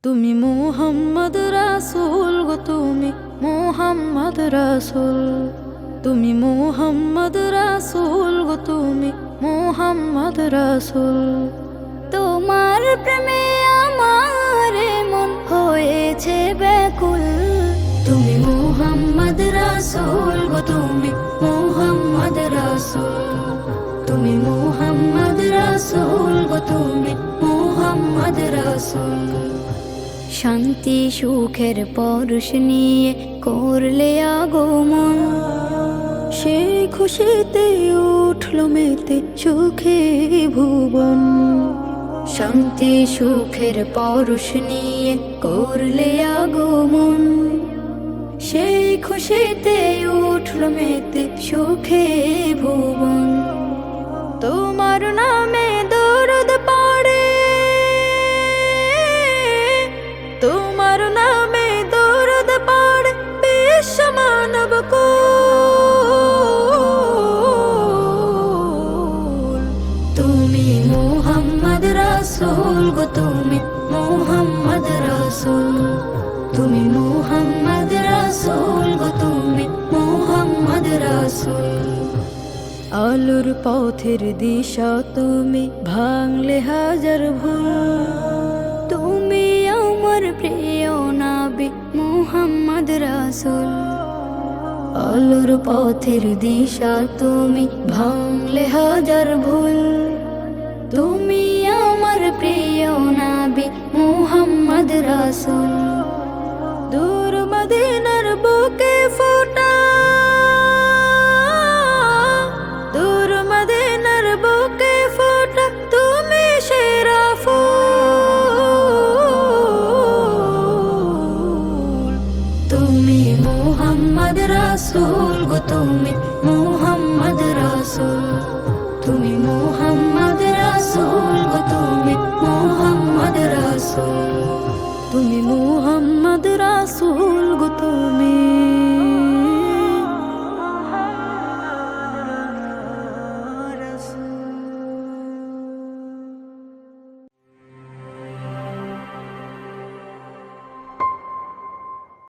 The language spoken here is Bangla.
তুমি মুহাম্মদ রাসূল গো, তুমি মুহাম্মদ রাসূল। তুমি মুহাম্মদ রাসূল গো, তুমি মুহাম্মদ রাসূল। তোমার প্রেমে আমার মন হয়েছে ব্যাকুল। তুমি মুহাম্মদ রাসূল গো, তুমি মুহাম্মদ রাসূল। তুমি মুহাম্মদ রাসূল গো, তুমি মুহাম্মদ রাসূল। শান্তি সুখের পরশ নিয়ে করলে আগমন, সেই খুশিতে উঠল মেতে সুখে ভুবন। শান্তি সুখের পরশ নিয়ে করলে আগমন, সেই খুশিতে উঠল মেতে সুখে ভুবন। তোমার নামে দরুদ পড়ে, তোমার নামে দরুদ পড়ে বিশ্ব মানব কুল। তুমি মুহাম্মদ রাসূল গো, তুমি মুহাম্মদ রাসূল। তুমি মুহাম্মদ রাসূল গো, তুমি মুহাম্মদ রাসূল। আলোর পথের দিশা তুমি, ভাঙলে হাজার ভুল। তুমি আমার প্রিয় নবী মুহাম্মদ রাসূল। আলোর পথের দিশা তুমি, ভাঙলে হাজার ভুল। তুমি আমার প্রিয় নবী মুহাম্মদ রাসূল। দূর মদিনার বুকে ফোটা, দূর মদিনার বুকে ফোটা তুমি সেরা ফুল। তুমি মুহাম্মদ রাসূল গো, তুমি মুহাম্মদ রাসূল। তুমি মুহাম্মদ রাসূল গো, তুমি মুহাম্মদ রাসূল। তুমি মুহাম্মদ রাসূল গো, তুমি